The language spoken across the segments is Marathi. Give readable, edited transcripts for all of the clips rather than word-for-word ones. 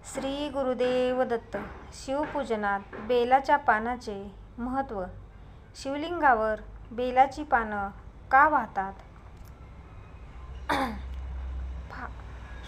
श्री गुरुदेव दत्त. शिवपूजनात बेलाच्या पानाचे महत्त्व. शिवलिंगावर बेलाची पानं का वाहतात?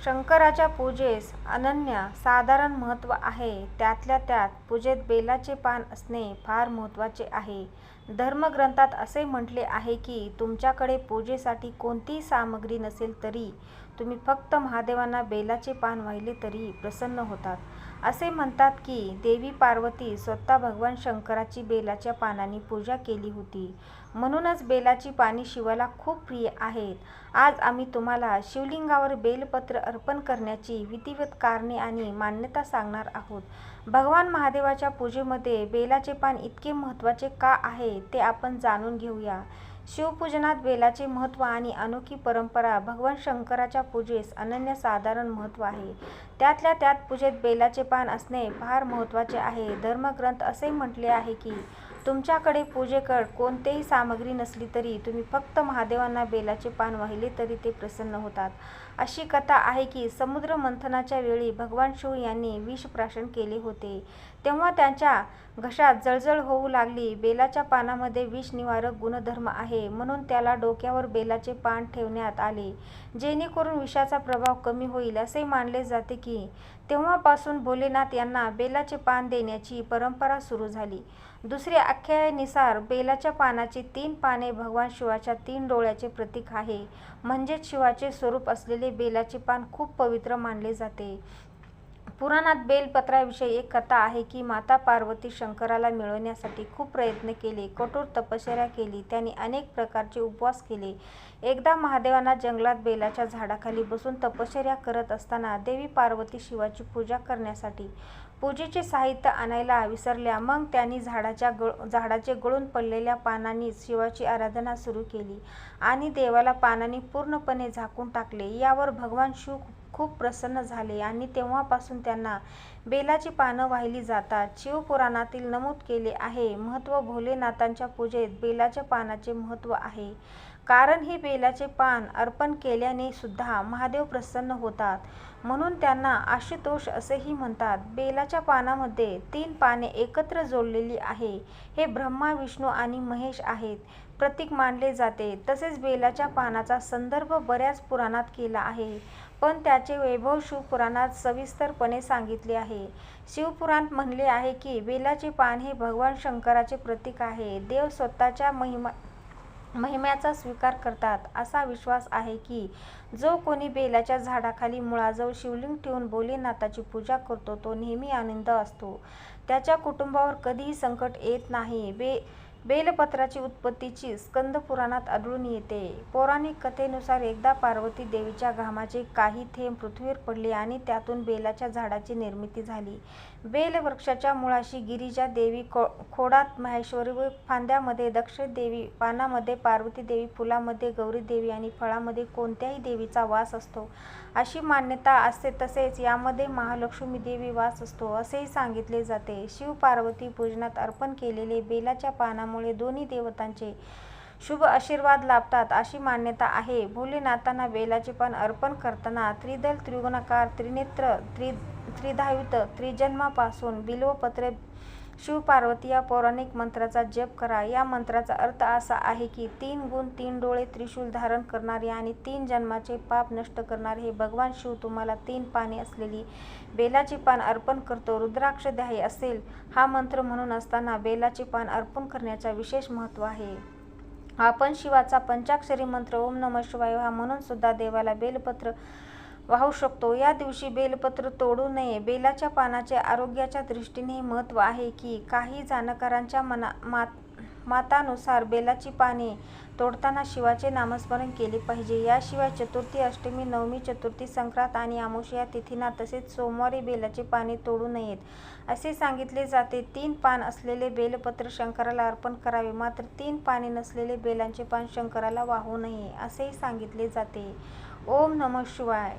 शंकराच्या पूजेस अनन्य साधारण महत्त्व आहे. त्यातल्या त्यात पूजेत बेलाचे पान असणे फार महत्त्वाचे आहे. धर्मग्रंथात असे म्हटले आहे की तुमच्याकडे पूजेसाठी कोणतीही सामग्री नसेल तरी तुम्ही फक्त महादेवांना बेलाचे पान वाहिले तरी प्रसन्न होतात. असे म्हणतात की देवी पार्वती स्वतः भगवान शंकराची बेलाच्या पानांनी पूजा केली होती. म्हणूनच बेलाची पाने शिवाला खूप प्रिय आहेत. आज आम्ही तुम्हाला शिवलिंगावर बेलपत्र अर्पण करण्याची विधिवत कारणे आणि मान्यता सांगणार आहोत. भगवान महादेवाच्या पूजेमध्ये बेलाचे पान इतके महत्त्वाचे का आहे ते आपण जाणून घेऊया. शिवपूजनात बेलाचे महत्त्व आणि अनोखी परंपरा. भगवान शंकराच्या पूजेस अनन्यसाधारण महत्त्व आहे. त्यातल्या त्यात पूजेत बेलाचे पान असणे फार महत्त्वाचे आहे. धर्मग्रंथ असे म्हटले आहे की तुमच्याकडे पूजेकड कोणतीही सामग्री नसली तरी तुम्ही फक्त महादेवांना बेलाचे पान वाहिले तरी ते प्रसन्न होतात. अशी कथा आहे की समुद्र मंथनाच्या वेळी भगवान शिव यांनी विषप्राशन केले होते. तेव्हा त्यांच्या घशात जळजळ होऊ लागली. बेलाच्या पानामध्ये विषनिवारक गुणधर्म आहे म्हणून त्याला डोक्यावर बेलाचे पान ठेवण्यात आले जेणेकरून विषाचा प्रभाव कमी होईल असे मानले जाते की तेव्हापासून भोलेनाथ यांना बेलाचे पान देण्याची परंपरा सुरू झाली. दुसऱ्या आख्यायीनुसार बेलाच्या पानाची 3 पाने भगवान शिवाच्या 3 डोळ्याचे प्रतीक आहे. म्हणजेच शिवाचे स्वरूप असलेले बेलाचे पान खूप पवित्र मानले जाते. पुराणात बेलपत्राविषयी एक कथा आहे की माता पार्वती शंकराला मिळवण्यासाठी खूप प्रयत्न केले, कठोर तपश्चर्या केली. त्यांनी अनेक प्रकारचे उपवास केले. एकदा महादेवांना जंगलात बेलाच्या झाडाखाली बसून तपश्चर्या करत असताना देवी पार्वती शिवाची पूजा करण्यासाठी पूजेचे साहित्य आणायला विसरल्या. मग त्यांनी झाडाचे गळून पडलेल्या पानांनीच शिवाची आराधना सुरू केली आणि देवाला पानांनी पूर्णपणे झाकून टाकले. यावर भगवान शिव खूप प्रसन्न झाले आणि तेव्हापासून त्यांना बेलाची पानं वाहिली जातात. शिवपुराणातील नमूद केले आहे महत्त्व. भोलेनाथांच्या पूजेत बेलाच्या पानाचे महत्त्व आहे कारण ही बेलाचे पान अर्पण केल्याने सुद्धा महादेव प्रसन्न होतात म्हणून त्यांना आशुतोष असेही म्हणतात. बेलाच्या पानामध्ये 3 पाने एकत्र जोडलेली आहे. हे ब्रह्मा, विष्णू आणि महेश आहेत प्रतीक मानले जाते. तसेच बेलाच्या पानाचा संदर्भ बऱ्याच पुराणात केला आहे पण त्याचे वैभव शिवपुराणात सविस्तरपणे सांगितले आहे. शिवपुराणात म्हणले आहे की बेलाचे पान हे भगवान शंकराचे प्रतीक आहे. देव स्वतःच्या महिम्याचा स्वीकार करतात. असा विश्वास आहे की जो कोणी बेलाच्या झाडाखाली मुळाजवळ शिवलिंग ठेवून भोलेनाथाची पूजा करतो तो नेहमी आनंद असतो. त्याच्या कुटुंबावर कधीही संकट येत नाही. बेलपत्राची उत्पत्तीची स्कंद पुराणात आढळून येते. पौराणिक कथेनुसार एकदा पार्वती देवीच्या घामाचे काही थेंब पृथ्वीवर पडले आणि त्यातून बेलाच्या झाडाची निर्मिती झाली. बेल वृक्षाच्या मुळाशी गिरिजा देवी, खोडात माहेश्वरी व फांद्यामध्ये दक्ष देवी, पानामध्ये पार्वती देवी, फुलामध्ये गौरी देवी आणि फळामध्ये कोणत्याही देवीचा वास असतो अशी मान्यता असते. तसेच यामध्ये महालक्ष्मी देवी वास असतो असेही सांगितले जाते. शिव पार्वती पूजनात अर्पण केलेले बेलाच्या पानामुळे दोन्ही देवतांचे शुभ आशीर्वाद लाभतात अशी मान्यता आहे. भोलेनाथांना बेलाचे पान अर्पण करताना त्रिदल, त्रिगुणाकार, त्रिनेत्र, त्रिधायुत, त्रिजन्मापासून बिल्वपत्र, शिवपार्वती या पौराणिक मंत्राचा जप करा. या मंत्राचा अर्थ असा आहे की 3 गुण, 3 डोळे, त्रिशूल धारण करणारे आणि 3 जन्माचे पाप नष्ट करणारे हे भगवान शिव तुम्हाला 3 पाने असलेली बेलाची पान अर्पण करतो. रुद्राक्ष द्याहे असेल हा मंत्र म्हणून असताना बेलाचे पान अर्पण करण्याचा विशेष महत्त्व आहे. आपण शिवाचा पंचाक्षरी मंत्र ओम नमः शिवाय हा म्हणून सुद्धा देवाला बेलपत्र वाहू शकतो. या दिवशी बेलपत्र तोडू नये. बेलाच्या पानाचे आरोग्याच्या दृष्टीने महत्त्व आहे की काही जाणकारांच्या मतानुसार बेलाची पाने तोडताना शिवाचे नामस्मरण केले पाहिजे. याशिवाय चतुर्थी, अष्टमी, नवमी, चतुर्थी, संक्रांत आणि अमावस्या या तिथींना तसेच सोमवारी बेलाचे पाने तोडू नयेत असे सांगितले जाते. 3 पान असलेले बेलपत्र शंकराला अर्पण करावे मात्र 3 पाने नसलेले बेलाचे पान शंकराला वाहू नये असेही सांगितले जाते. ओम नमः शिवाय.